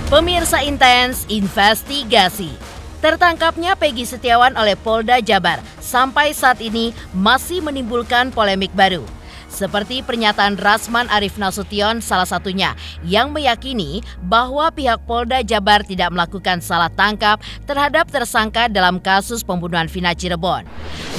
Pemirsa Intens investigasi. Tertangkapnya Peggy Setiawan oleh Polda Jabar sampai saat ini masih menimbulkan polemik baru. Seperti pernyataan Rasman Arif Nasution salah satunya yang meyakini bahwa pihak Polda Jabar tidak melakukan salah tangkap terhadap tersangka dalam kasus pembunuhan Vina Cirebon.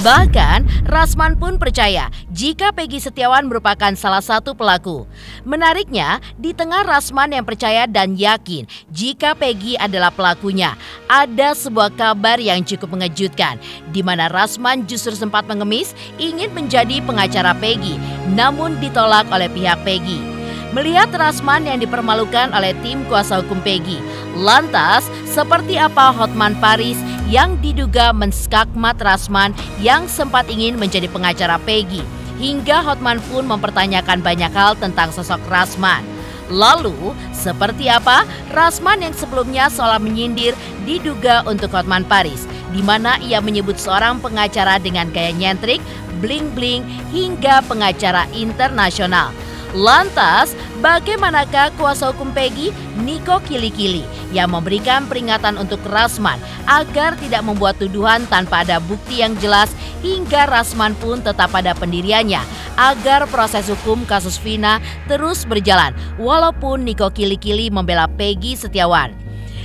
Bahkan Rasman pun percaya jika Peggy Setiawan merupakan salah satu pelaku. Menariknya, di tengah Rasman yang percaya dan yakin jika Peggy adalah pelakunya, ada sebuah kabar yang cukup mengejutkan, di mana Rasman justru sempat mengemis ingin menjadi pengacara Peggy, namun ditolak oleh pihak Peggy. Melihat Rasman yang dipermalukan oleh tim kuasa hukum Peggy, lantas seperti apa Hotman Paris yang diduga menskakmat Rasman yang sempat ingin menjadi pengacara Peggy, hingga Hotman pun mempertanyakan banyak hal tentang sosok Rasman. Lalu, seperti apa Rasman yang sebelumnya seolah menyindir diduga untuk Hotman Paris, di mana ia menyebut seorang pengacara dengan gaya nyentrik, bling-bling, hingga pengacara internasional. Lantas, bagaimanakah kuasa hukum Peggy, Niko Kili-Kili, yang memberikan peringatan untuk Rasman agar tidak membuat tuduhan tanpa ada bukti yang jelas, hingga Rasman pun tetap pada pendiriannya agar proses hukum kasus Vina terus berjalan walaupun Niko Kili-Kili membela Peggy Setiawan.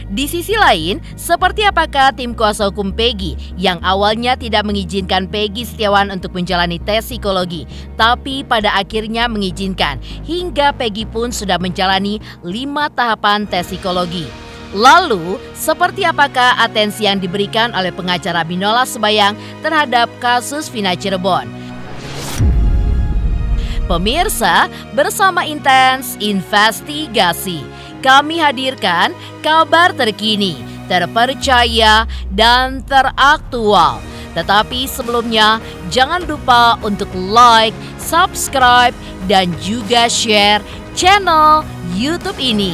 Di sisi lain, seperti apakah tim kuasa hukum Peggy yang awalnya tidak mengizinkan Peggy Setiawan untuk menjalani tes psikologi, tapi pada akhirnya mengizinkan, hingga Peggy pun sudah menjalani 5 tahapan tes psikologi. Lalu, seperti apakah atensi yang diberikan oleh pengacara Binola Sebayang terhadap kasus Vina Cirebon? Pemirsa, bersama Intens Investigasi, kami hadirkan kabar terkini, terpercaya, dan teraktual. Tetapi sebelumnya, jangan lupa untuk like, subscribe, dan juga share channel YouTube ini.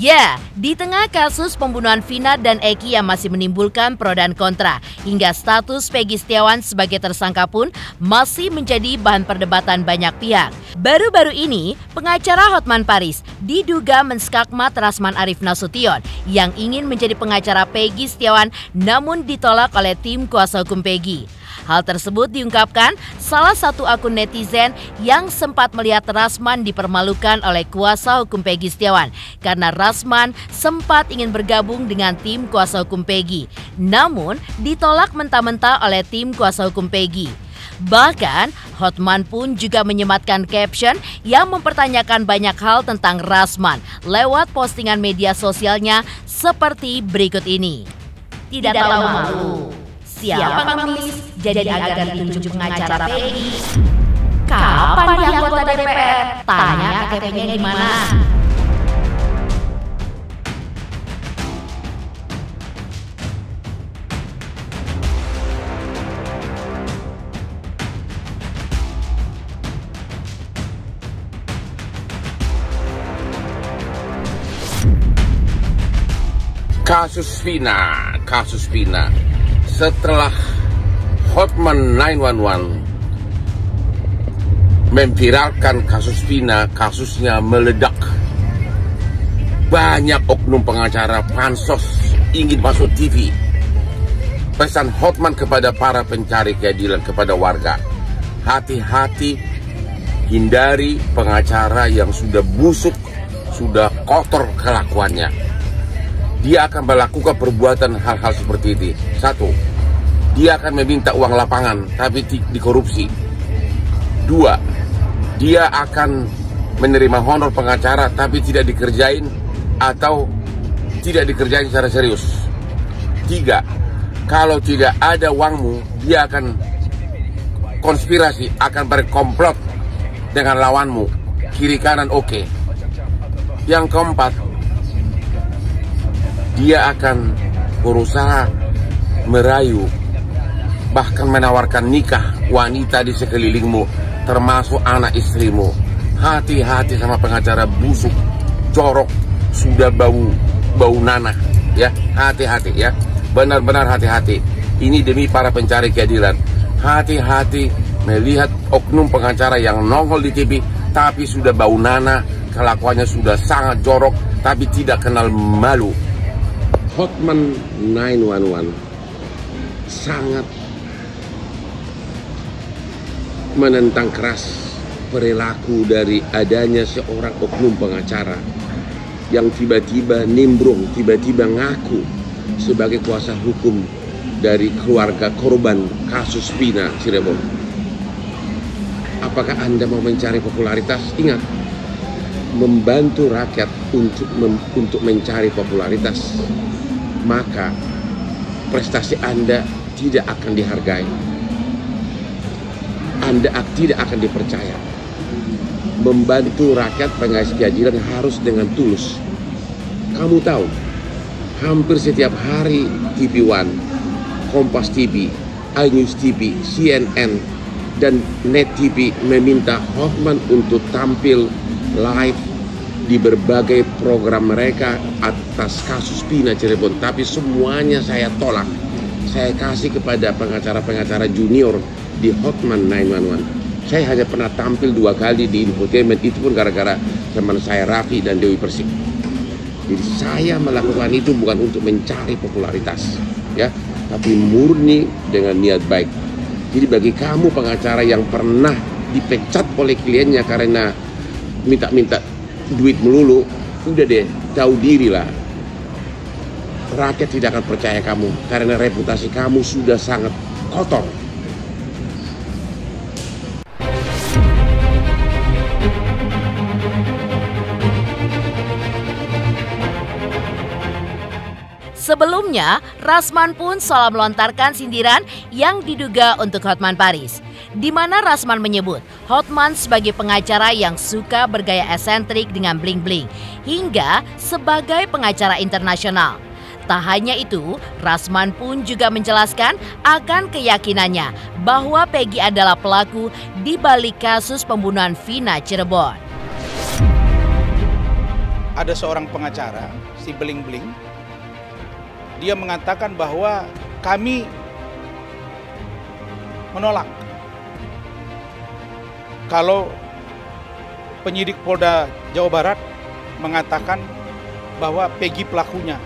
Ya, di tengah kasus pembunuhan Vina dan Eki yang masih menimbulkan pro dan kontra, hingga status Peggy Setiawan sebagai tersangka pun masih menjadi bahan perdebatan banyak pihak. Baru-baru ini, pengacara Hotman Paris diduga menskakmat Rasman Arif Nasution yang ingin menjadi pengacara Peggy Setiawan namun ditolak oleh tim kuasa hukum Peggy. Hal tersebut diungkapkan salah satu akun netizen yang sempat melihat Rasman dipermalukan oleh kuasa hukum Peggy Setiawan karena Rasman sempat ingin bergabung dengan tim kuasa hukum Peggy, namun ditolak mentah-mentah oleh tim kuasa hukum Peggy. Bahkan, Hotman pun juga menyematkan caption yang mempertanyakan banyak hal tentang Rasman lewat postingan media sosialnya seperti berikut ini. Tidak tahu malu. Siapa pengemis jadi agar ditunjuk pengacara Peggy? Kapan dia anggota DPR? Tanya KTP-nya di mana? Kasus Vina. Setelah Hotman 911 memviralkan kasus Vina, kasusnya meledak. Banyak oknum pengacara pansos ingin masuk TV. Pesan Hotman kepada para pencari keadilan, kepada warga, hati-hati, hindari pengacara yang sudah busuk, sudah kotor kelakuannya. Dia akan melakukan perbuatan hal-hal seperti ini. 1. Dia akan meminta uang lapangan tapi dikorupsi. 2. Dia akan menerima honor pengacara tapi tidak dikerjain atau tidak dikerjain secara serius. 3. Kalau tidak ada uangmu, dia akan konspirasi, akan berkomplot dengan lawanmu, kiri kanan oke. Yang keempat, dia akan berusaha merayu bahkan menawarkan nikah wanita di sekelilingmu, termasuk anak istrimu. Hati-hati sama pengacara busuk, jorok, sudah bau nanah, ya. Hati-hati ya, benar-benar hati-hati. Ini demi para pencari keadilan. Hati-hati melihat oknum pengacara yang nongol di TV tapi sudah bau nanah, kelakuannya sudah sangat jorok tapi tidak kenal malu. Hotman 911 sangat menentang keras perilaku dari adanya seorang oknum pengacara yang tiba-tiba nimbrung, tiba-tiba ngaku sebagai kuasa hukum dari keluarga korban kasus Vina Cirebon. Apakah Anda mau mencari popularitas? Ingat, membantu rakyat untuk mencari popularitas, maka prestasi Anda tidak akan dihargai. Anda tidak akan dipercaya. Membantu rakyat pengais keadilan harus dengan tulus. Kamu tahu, hampir setiap hari TV One, Kompas TV, iNews TV, CNN, dan Net TV meminta Hotman untuk tampil live di berbagai program mereka atas kasus Vina Cirebon. Tapi semuanya saya tolak. Saya kasih kepada pengacara-pengacara junior di Hotman 911. Saya hanya pernah tampil 2 kali di infotainment, itu pun gara-gara teman saya Raffi dan Dewi Persik. Jadi saya melakukan itu bukan untuk mencari popularitas, ya, tapi murni dengan niat baik. Jadi bagi kamu pengacara yang pernah dipecat oleh kliennya karena minta duit melulu, udah deh, tahu diri lah. Rakyat tidak akan percaya kamu karena reputasi kamu sudah sangat kotor. Sebelumnya, Rasman pun seolah melontarkan sindiran yang diduga untuk Hotman Paris, di mana Rasman menyebut Hotman sebagai pengacara yang suka bergaya esentrik dengan bling-bling, hingga sebagai pengacara internasional. Tak hanya itu, Rasman pun juga menjelaskan akan keyakinannya bahwa Peggy adalah pelaku di balik kasus pembunuhan Vina Cirebon. Ada seorang pengacara, si bling-bling, dia mengatakan bahwa kami menolak kalau penyidik Polda Jawa Barat mengatakan bahwa Peggy pelakunya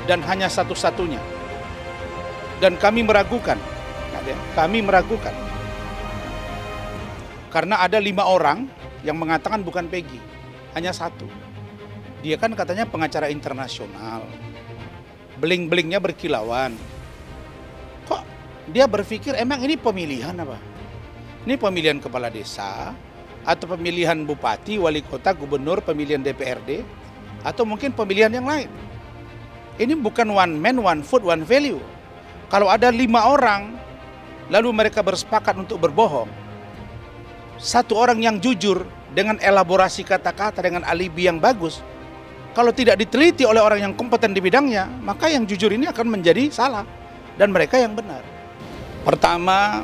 dan hanya satu-satunya. Dan kami meragukan. Karena ada 5 orang yang mengatakan bukan Peggy, hanya 1. Dia kan katanya pengacara internasional. Bling-blingnya berkilauan. Kok dia berpikir emang ini pemilihan apa? Ini pemilihan kepala desa, atau pemilihan bupati, wali kota, gubernur, pemilihan DPRD, atau mungkin pemilihan yang lain. Ini bukan one man, one vote, one value. Kalau ada 5 orang, lalu mereka bersepakat untuk berbohong, 1 orang yang jujur dengan elaborasi kata-kata, dengan alibi yang bagus, kalau tidak diteliti oleh orang yang kompeten di bidangnya, maka yang jujur ini akan menjadi salah dan mereka yang benar. Pertama,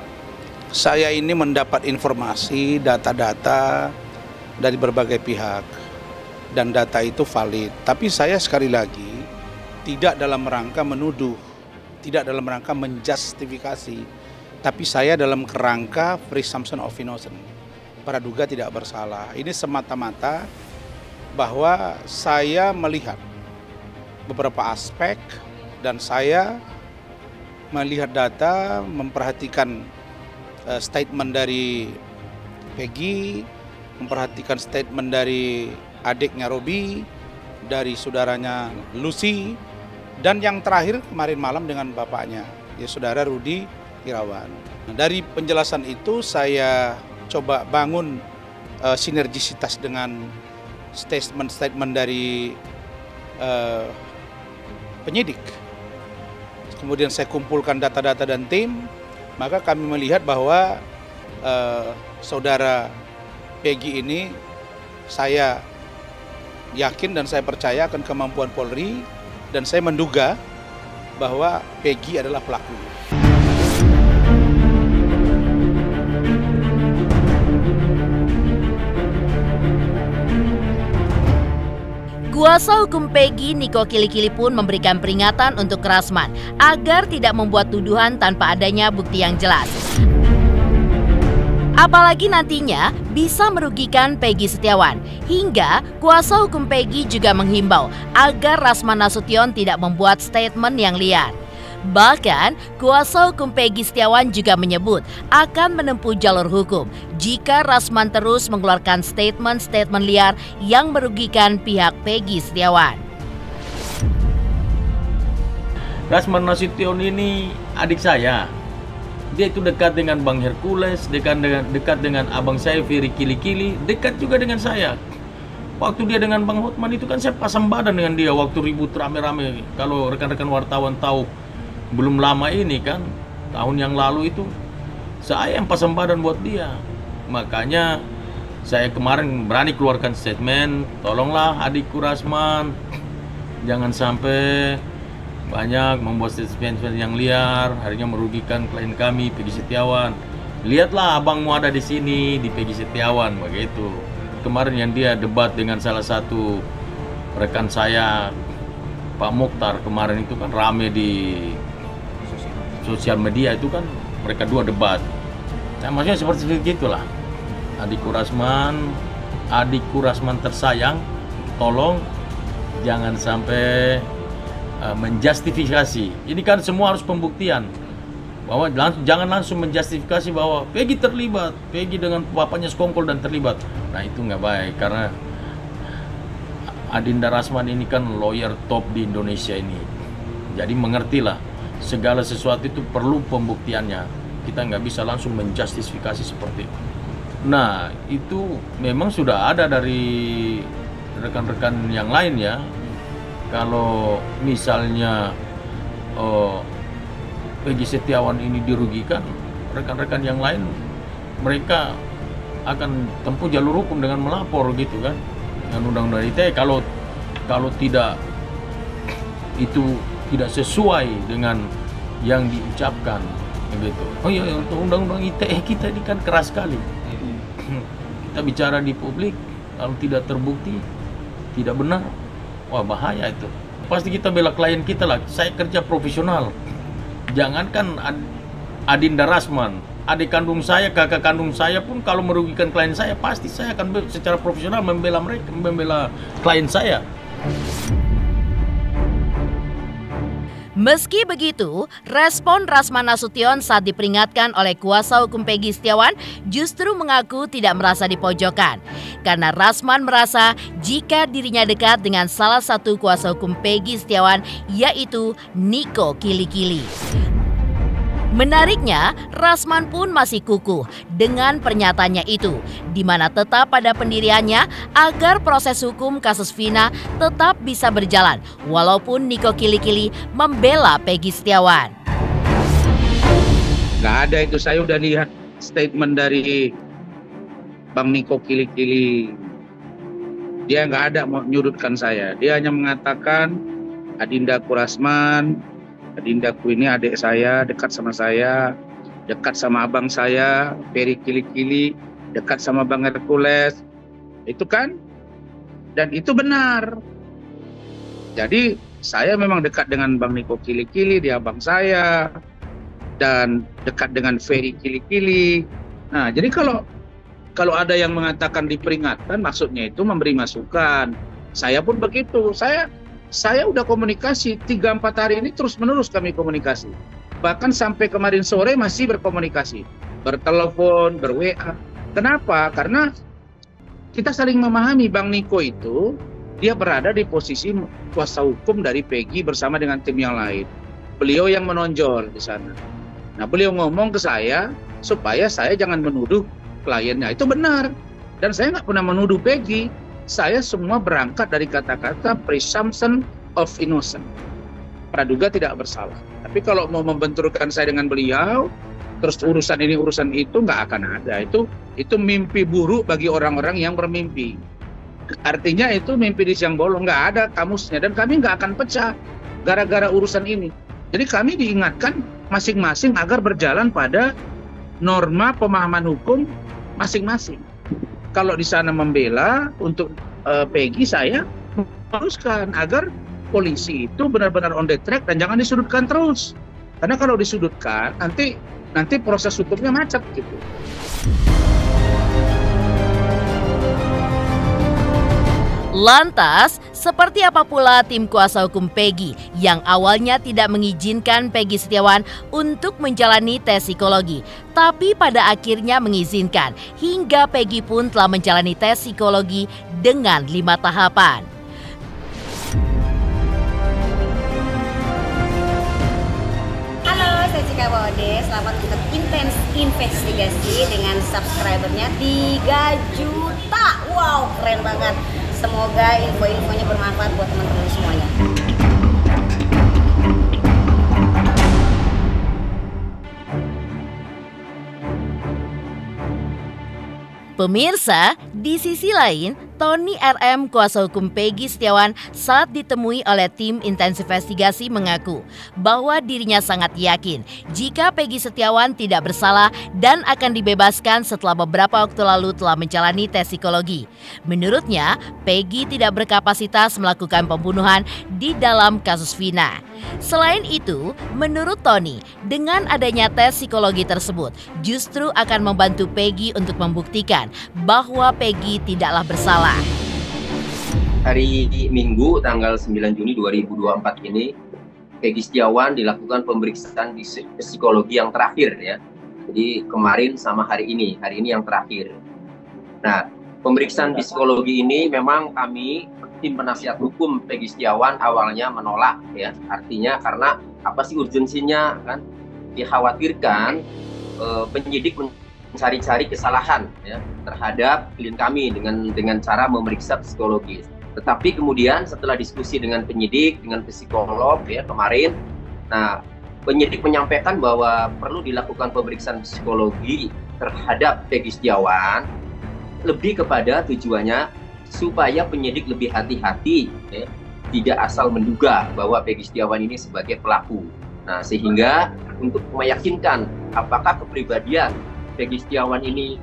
saya ini mendapat informasi, data-data dari berbagai pihak dan data itu valid. Tapi saya sekali lagi tidak dalam rangka menuduh, tidak dalam rangka menjustifikasi, tapi saya dalam kerangka presumption of innocence, praduga tidak bersalah. Ini semata-mata bahwa saya melihat beberapa aspek dan saya melihat data, memperhatikan statement dari Peggy, memperhatikan statement dari adiknya Robi, dari saudaranya Lucy, dan yang terakhir kemarin malam dengan bapaknya, ya saudara Rudi Irawan. Nah, dari penjelasan itu saya coba bangun sinergisitas dengan statement dari penyidik. Kemudian saya kumpulkan data-data dan tim, maka kami melihat bahwa saudara Peggy ini, saya yakin dan saya percaya akan kemampuan Polri, dan saya menduga bahwa Peggy adalah pelakunya. Kuasa hukum Peggy, Niko Kilikili pun memberikan peringatan untuk Rasman agar tidak membuat tuduhan tanpa adanya bukti yang jelas. Apalagi nantinya bisa merugikan Peggy Setiawan. Hingga kuasa hukum Peggy juga menghimbau agar Rasman Nasution tidak membuat statement yang liar. Bahkan, kuasa hukum Peggy Setiawan juga menyebut akan menempuh jalur hukum jika Rasman terus mengeluarkan statement-statement liar yang merugikan pihak Peggy Setiawan. Rasman Nasution ini adik saya. Dia itu dekat dengan Bang Hercules, dekat dengan abang saya Ferry Kilikili, dekat juga dengan saya. Waktu dia dengan Bang Hotman itu kan saya pasang badan dengan dia waktu ribut rame-rame. Kalau rekan-rekan wartawan tahu, belum lama ini kan, tahun yang lalu itu, saya yang pasang badan buat dia. Makanya saya kemarin berani keluarkan statement, tolonglah adikku Rasman, jangan sampai banyak membuat statement yang liar, akhirnya merugikan klien kami, Peggy Setiawan. Lihatlah abangmu ada di sini, di Peggy Setiawan, begitu. Kemarin yang dia debat dengan salah satu rekan saya, Pak Mokhtar, kemarin itu kan rame di sosial media itu kan, mereka dua debat. Nah, maksudnya seperti itulah. Adikku Rasman tersayang, tolong jangan sampai menjustifikasi. Ini kan semua harus pembuktian. Bahwa jangan langsung menjustifikasi bahwa Peggy terlibat, Peggy dengan bapaknya sekongkol dan terlibat. Nah, itu nggak baik karena Adinda Rasman ini kan lawyer top di Indonesia ini. Jadi mengertilah, segala sesuatu itu perlu pembuktiannya. Kita nggak bisa langsung menjustifikasi seperti itu. Nah, itu memang sudah ada dari rekan-rekan yang lain ya. Kalau misalnya Peggy Setiawan ini dirugikan, rekan-rekan yang lain mereka akan tempuh jalur hukum dengan melapor gitu kan. Dengan undang-undang ITE kalau tidak itu tidak sesuai dengan yang diucapkan begitu. Oh iya, untuk undang-undang ITE kita ini kan keras sekali. Kita bicara di publik kalau tidak terbukti tidak benar, wah bahaya itu. Pasti kita bela klien kita lah. Saya kerja profesional. Jangankan Adinda Rasman, adik kandung saya, kakak kandung saya pun kalau merugikan klien saya, pasti saya akan secara profesional membela mereka, membela klien saya. Meski begitu, respon Rasman Nasution saat diperingatkan oleh kuasa hukum Peggy Setiawan justru mengaku tidak merasa dipojokkan. Karena Rasman merasa jika dirinya dekat dengan salah satu kuasa hukum Peggy Setiawan, yaitu Niko Kilikili. Menariknya, Rasman pun masih kukuh dengan pernyataannya itu, di mana tetap pada pendiriannya agar proses hukum kasus Vina tetap bisa berjalan, walaupun Niko Kilikili membela Peggy Setiawan. Nggak ada itu, saya udah lihat statement dari Bang Niko Kilikili. Dia nggak ada mau nyudutkan saya, dia hanya mengatakan Adinda Rasman, Adindaku ini adik saya, dekat sama saya, dekat sama abang saya, Ferry Kilikili, dekat sama Bang Hercules. Itu kan? Dan itu benar. Jadi saya memang dekat dengan Bang Niko Kilikili, dia abang saya, dan dekat dengan Ferry Kilikili. Nah, jadi kalau ada yang mengatakan diperingatkan, maksudnya itu memberi masukan. Saya pun begitu. Saya udah komunikasi 3-4 hari ini, terus-menerus kami komunikasi. Bahkan sampai kemarin sore masih berkomunikasi, bertelepon, ber-WA. Kenapa? Karena kita saling memahami. Bang Niko itu dia berada di posisi kuasa hukum dari Peggy bersama dengan tim yang lain. Beliau yang menonjol di sana. Nah, beliau ngomong ke saya supaya saya jangan menuduh kliennya. Itu benar. Dan saya nggak pernah menuduh Peggy. Saya semua berangkat dari kata-kata presumption of innocent, praduga tidak bersalah. Tapi kalau mau membenturkan saya dengan beliau, terus urusan ini urusan itu, nggak akan ada. Itu mimpi buruk bagi orang-orang yang bermimpi. Artinya itu mimpi di siang bolong, nggak ada kamusnya, dan kami nggak akan pecah gara-gara urusan ini. Jadi kami diingatkan masing-masing agar berjalan pada norma pemahaman hukum masing-masing. Kalau di sana membela untuk Peggy, saya meluruskan agar polisi itu benar-benar on the track dan jangan disudutkan terus. Karena kalau disudutkan nanti proses hukumnya macet gitu. Lantas, seperti apa pula tim kuasa hukum Peggy yang awalnya tidak mengizinkan Peggy Setiawan untuk menjalani tes psikologi, tapi pada akhirnya mengizinkan hingga Peggy pun telah menjalani tes psikologi dengan 5 tahapan. Halo, saya Cika Bode. Selamat untuk Intens Investigasi dengan subscribernya 3 juta. Wow, keren banget. Semoga info-infonya bermanfaat buat teman-teman semuanya. Pemirsa, di sisi lain, Tony RM, kuasa hukum Peggy Setiawan, saat ditemui oleh tim intensif investigasi mengaku bahwa dirinya sangat yakin jika Peggy Setiawan tidak bersalah dan akan dibebaskan setelah beberapa waktu lalu telah menjalani tes psikologi. Menurutnya, Peggy tidak berkapasitas melakukan pembunuhan di dalam kasus Vina. Selain itu, menurut Tony, dengan adanya tes psikologi tersebut justru akan membantu Peggy untuk membuktikan bahwa Peggy tidaklah bersalah. Hari Minggu tanggal 9 Juni 2024 ini Peggy Setiawan dilakukan pemeriksaan di psikologi yang terakhir ya. Jadi kemarin sama hari ini yang terakhir. Nah, pemeriksaan psikologi ini memang kami tim penasihat hukum Peggy Setiawan awalnya menolak ya. Artinya karena apa sih urgensinya kan? Dikhawatirkan penyidik mencari-cari kesalahan ya terhadap klien kami dengan cara memeriksa psikologis. Tetapi kemudian setelah diskusi dengan penyidik, dengan psikolog ya kemarin, nah penyidik menyampaikan bahwa perlu dilakukan pemeriksaan psikologi terhadap Peggy Setiawan lebih kepada tujuannya supaya penyidik lebih hati-hati ya, tidak asal menduga bahwa Peggy Setiawan ini sebagai pelaku. Nah sehingga untuk meyakinkan apakah kepribadian Peggy Setiawan ini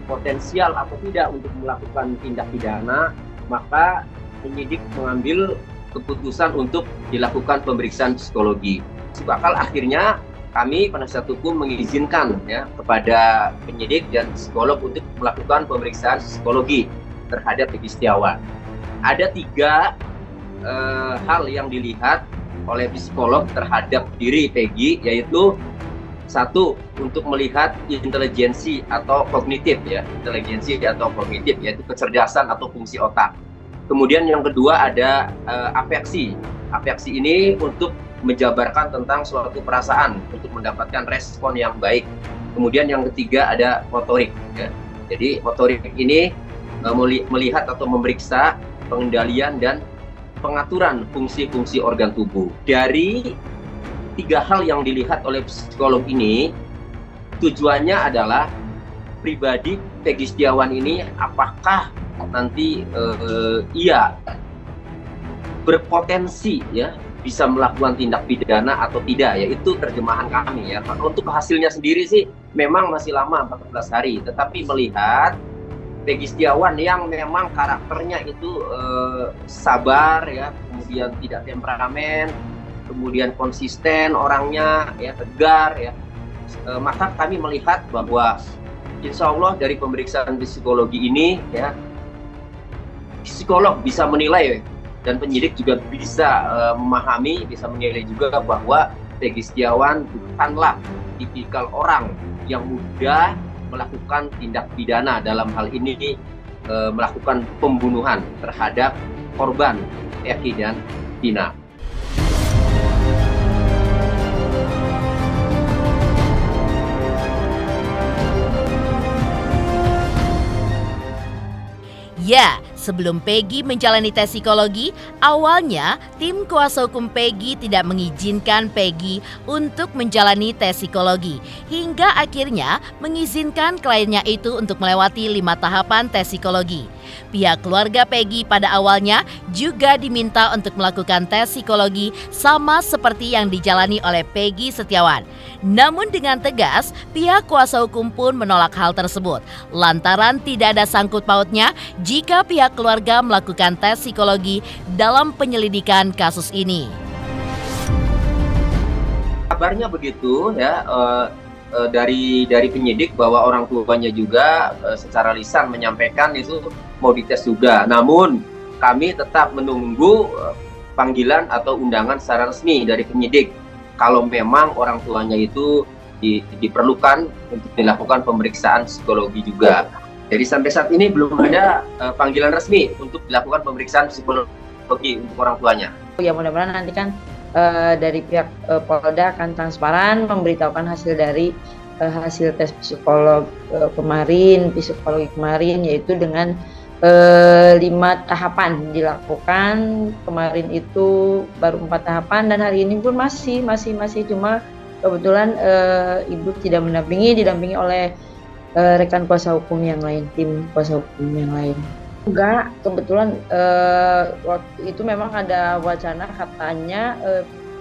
potensial atau tidak untuk melakukan tindak pidana, maka penyidik mengambil keputusan untuk dilakukan pemeriksaan psikologi. Akal akhirnya kami penasihat hukum mengizinkan ya kepada penyidik dan psikolog untuk melakukan pemeriksaan psikologi terhadap Peggy Setiawan. Ada 3 hal yang dilihat oleh psikolog terhadap diri Peggy, yaitu 1, untuk melihat intelijensi atau kognitif ya, yaitu kecerdasan atau fungsi otak. Kemudian yang kedua ada afeksi. Afeksi ini untuk menjabarkan tentang suatu perasaan, untuk mendapatkan respon yang baik. Kemudian yang ketiga ada motorik ya. Jadi motorik ini melihat atau memeriksa pengendalian dan pengaturan fungsi-fungsi organ tubuh. Dari 3 hal yang dilihat oleh psikolog ini, tujuannya adalah pribadi Peggy Setiawan ini apakah nanti ia berpotensi ya bisa melakukan tindak pidana atau tidak ya, itu terjemahan kami ya. Untuk hasilnya sendiri sih memang masih lama 14 hari, tetapi melihat Peggy Setiawan yang memang karakternya itu sabar ya, kemudian tidak temperamen, kemudian konsisten orangnya ya, tegar ya, maka kami melihat bahwa insya Allah dari pemeriksaan psikologi ini ya, psikolog bisa menilai dan penyidik juga bisa memahami, bisa menilai juga bahwa Peggy Setiawan bukanlah tipikal orang yang mudah melakukan tindak pidana, dalam hal ini melakukan pembunuhan terhadap korban Eki dan Vina. Ya, sebelum Peggy menjalani tes psikologi, awalnya tim kuasa hukum Peggy tidak mengizinkan Peggy untuk menjalani tes psikologi, hingga akhirnya mengizinkan kliennya itu untuk melewati 5 tahapan tes psikologi. Pihak keluarga Peggy pada awalnya juga diminta untuk melakukan tes psikologi sama seperti yang dijalani oleh Peggy Setiawan. Namun dengan tegas, pihak kuasa hukum pun menolak hal tersebut lantaran tidak ada sangkut pautnya jika pihak keluarga melakukan tes psikologi dalam penyelidikan kasus ini. Kabarnya begitu ya, dari penyidik bahwa orang tuanya juga secara lisan menyampaikan itu mau dites juga. Namun kami tetap menunggu panggilan atau undangan secara resmi dari penyidik kalau memang orang tuanya itu diperlukan untuk dilakukan pemeriksaan psikologi juga. Jadi sampai saat ini belum ada panggilan resmi untuk dilakukan pemeriksaan psikologi untuk orang tuanya. Ya mudah-mudahan nanti kan dari pihak Polda akan transparan memberitahukan hasil dari hasil tes psikologi kemarin, yaitu dengan 5 tahapan dilakukan. Kemarin itu baru 4 tahapan dan hari ini pun masih cuma kebetulan ibu tidak didampingi oleh rekan kuasa hukum yang lain, tim kuasa hukum yang lain. Enggak, kebetulan waktu itu memang ada wacana katanya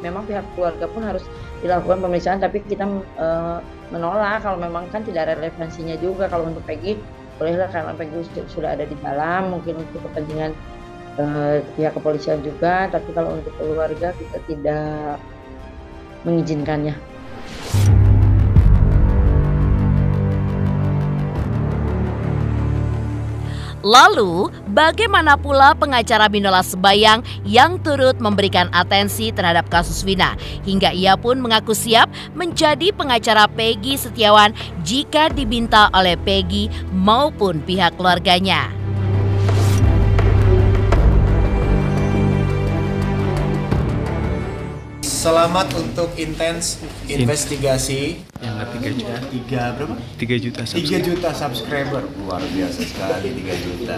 memang pihak keluarga pun harus dilakukan pemeriksaan, tapi kita menolak kalau memang kan tidak ada relevansinya juga. Kalau untuk Peggy bolehlah karena Peggy sudah ada di dalam, mungkin untuk kepentingan pihak kepolisian juga, tapi kalau untuk keluarga kita tidak mengizinkannya. Lalu, bagaimana pula pengacara Minola Sebayang yang turut memberikan atensi terhadap kasus Vina hingga ia pun mengaku siap menjadi pengacara Peggy Setiawan jika diminta oleh Peggy maupun pihak keluarganya. Selamat untuk intens investigasi yang 3 juta. 3 juta subscriber. Luar biasa sekali 3 juta.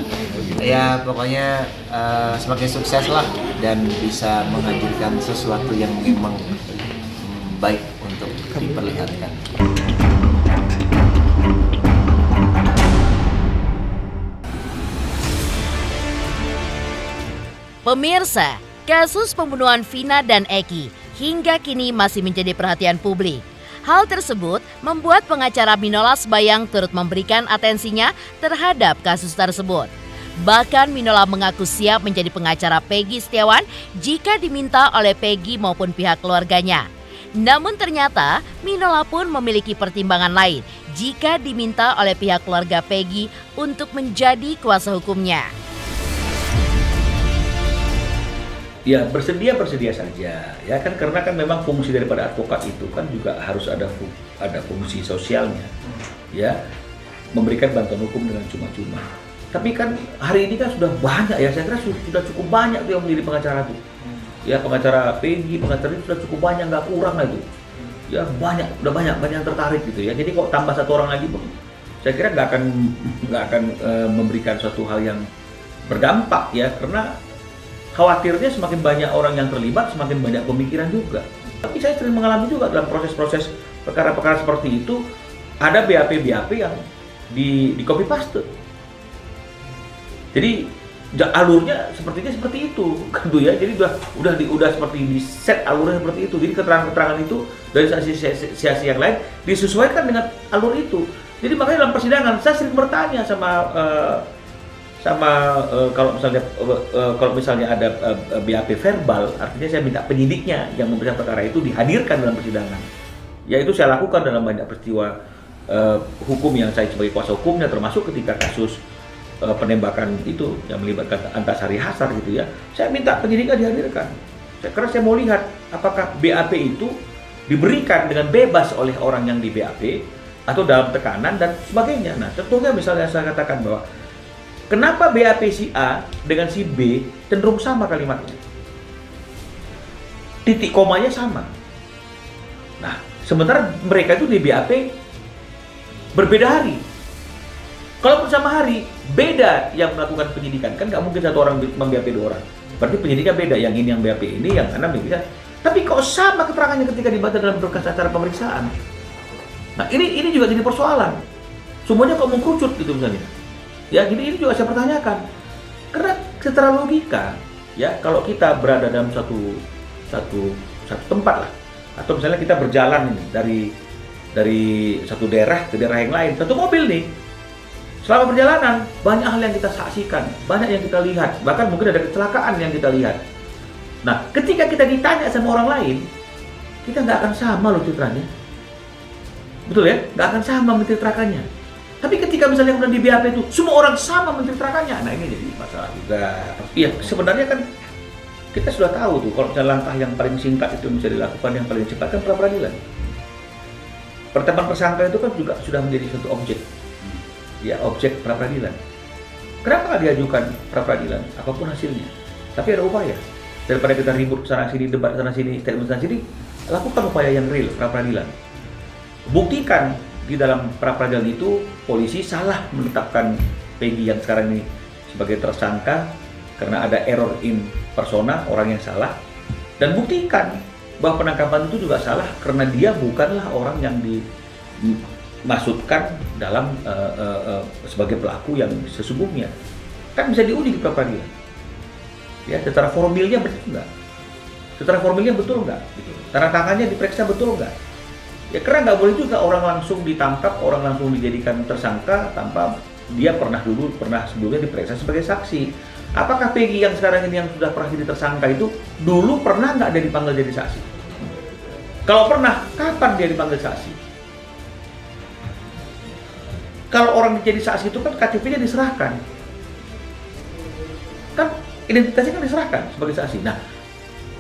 Ya pokoknya semakin sukses lah dan bisa menghadirkan sesuatu yang memang baik untuk diperlihatkan. Pemirsa, kasus pembunuhan Vina dan Eki hingga kini masih menjadi perhatian publik. Hal tersebut membuat pengacara Minola Sebayang turut memberikan atensinya terhadap kasus tersebut. Bahkan Minola mengaku siap menjadi pengacara Peggy Setiawan jika diminta oleh Peggy maupun pihak keluarganya. Namun ternyata Minola pun memiliki pertimbangan lain jika diminta oleh pihak keluarga Peggy untuk menjadi kuasa hukumnya. Ya bersedia saja ya kan, karena kan memang fungsi daripada advokat itu kan juga harus ada fungsi sosialnya ya, memberikan bantuan hukum dengan cuma-cuma. Tapi kan hari ini kan sudah banyak ya, saya kira sudah cukup banyak tuh yang menjadi pengacara tuh ya, pengacara Peggy, pengacara itu sudah cukup banyak, nggak kurang lah itu ya, udah banyak yang tertarik gitu ya. Jadi kok tambah 1 orang lagi, saya kira nggak akan memberikan suatu hal yang berdampak ya, karena khawatirnya semakin banyak orang yang terlibat, semakin banyak pemikiran juga. Tapi saya sering mengalami juga dalam proses-proses perkara-perkara seperti itu, ada BAP yang di copy paste. Jadi alurnya sepertinya seperti itu, kan tuh ya. Jadi udah seperti di set alurnya seperti itu. Jadi keterangan-keterangan itu dari saksi yang lain disesuaikan dengan alur itu. Jadi makanya dalam persidangan saya sering bertanya sama kalau misalnya ada BAP verbal, artinya saya minta penyidiknya yang memeriksa perkara itu dihadirkan dalam persidangan. Ya itu saya lakukan dalam banyak peristiwa hukum yang saya sebagai kuasa hukumnya, termasuk ketika kasus penembakan itu yang melibatkan Antasari Hasar gitu ya. Saya minta penyidiknya dihadirkan. Karena saya mau lihat apakah BAP itu diberikan dengan bebas oleh orang yang di BAP atau dalam tekanan dan sebagainya. Nah, contohnya misalnya saya katakan bahwa kenapa BAP si A dengan si B cenderung sama kalimatnya? Titik komanya sama. Nah, sementara mereka itu di BAP berbeda hari. Kalau sama hari, beda yang melakukan penyidikan. Kan nggak mungkin satu orang mem-BAP 2 orang. Berarti penyidiknya beda. Yang ini yang BAP ini, yang kanan bisa. Tapi kok sama keterangannya ketika dibaca dalam berkas acara pemeriksaan? Nah, ini juga jadi persoalan. Semuanya kok mengkerucut gitu misalnya. Ya, ini juga saya pertanyakan. Karena secara logika, ya kalau kita berada dalam satu tempat lah, atau misalnya kita berjalan ini dari satu daerah ke daerah yang lain, satu mobil nih, selama perjalanan banyak hal yang kita saksikan, banyak yang kita lihat, bahkan mungkin ada kecelakaan yang kita lihat. Nah, ketika kita ditanya sama orang lain, kita nggak akan sama loh citranya, betul ya? Nggak akan sama menceritakannya. Tapi ketika misalnya kemudian di BAP itu semua orang sama menceritakannya, nah ini jadi masalah juga. Iya, sebenarnya kan kita sudah tahu tuh kalau misalnya langkah yang paling singkat itu bisa dilakukan, yang paling cepat kan pra peradilan. Penetapan tersangka itu kan juga sudah menjadi satu objek, ya objek pra peradilan. Kenapa nggak diajukan pra peradilan, apapun hasilnya? Tapi ada upaya daripada kita ribut sana sini, debat sana sini, statement sana sini, lakukan upaya yang real pra peradilan. Buktikan di dalam pra peradilan itu polisi salah menetapkan Peggy yang sekarang ini sebagai tersangka karena ada error in persona, orang yang salah, dan buktikan bahwa penangkapan itu juga salah karena dia bukanlah orang yang dimaksudkan dalam sebagai pelaku yang sesungguhnya. Kan bisa diuji di pra peradilan. Ya, secara formilnya betul nggak? Secara formilnya betul nggak? Gitu. Tanda tangannya diperiksa betul nggak? Ya karena nggak boleh juga orang langsung ditangkap, orang langsung dijadikan tersangka tanpa dia pernah sebelumnya diperiksa sebagai saksi. Apakah Peggy yang sekarang ini yang sudah pernah jadi tersangka itu dulu pernah nggak dia dipanggil jadi saksi? Kalau pernah, kapan dia dipanggil saksi? Kalau orang jadi saksi itu kan KTP-nya diserahkan, kan identitasnya kan diserahkan sebagai saksi. Nah,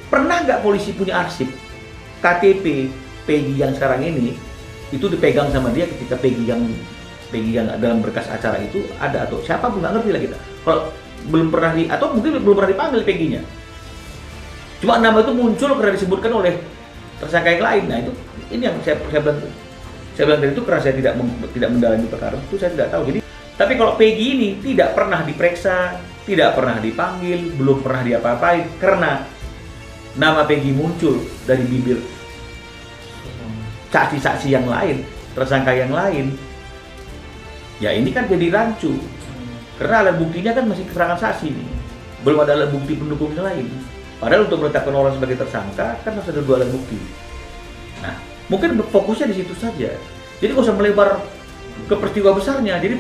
pernah nggak polisi punya arsip KTP Peggy yang sekarang ini itu dipegang sama dia ketika Peggy yang dalam berkas acara itu ada atau siapa pun nggak ngerti lah kita. Kalau belum pernah atau mungkin belum pernah dipanggil Peggy-nya. Cuma nama itu muncul karena disebutkan oleh tersangka yang lain. Nah itu ini yang saya bilang tadi itu karena saya tidak mendalami perkara itu saya tidak tahu. Jadi tapi kalau Peggy ini tidak pernah diperiksa, tidak pernah dipanggil, belum pernah diapa-apain karena nama Peggy muncul dari bibir saksi-saksi yang lain, tersangka yang lain, ya ini kan jadi rancu karena alat buktinya kan masih keterangan saksi nih, belum ada alat bukti pendukung yang lain. Padahal untuk menetapkan orang sebagai tersangka kan harus ada 2 alat bukti. Nah, mungkin fokusnya di situ saja. Jadi nggak usah melebar ke peristiwa besarnya. Jadi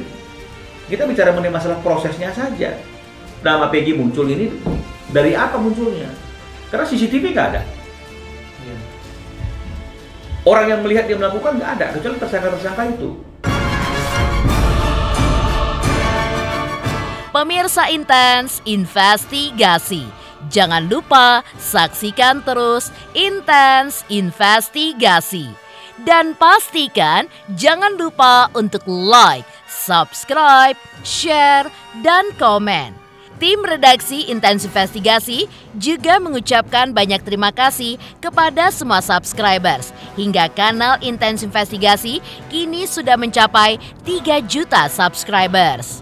kita bicara mengenai masalah prosesnya saja. Nama Peggy muncul ini dari apa munculnya? Karena CCTV nggak ada. Orang yang melihat dia melakukan nggak ada, kecuali tersangka-tersangka itu. Pemirsa Intens Investigasi, jangan lupa saksikan terus Intens Investigasi. Dan pastikan jangan lupa untuk like, subscribe, share, dan komen. Tim redaksi Intens Investigasi juga mengucapkan banyak terima kasih kepada semua subscribers. Hingga kanal Intens Investigasi kini sudah mencapai 3 juta subscribers.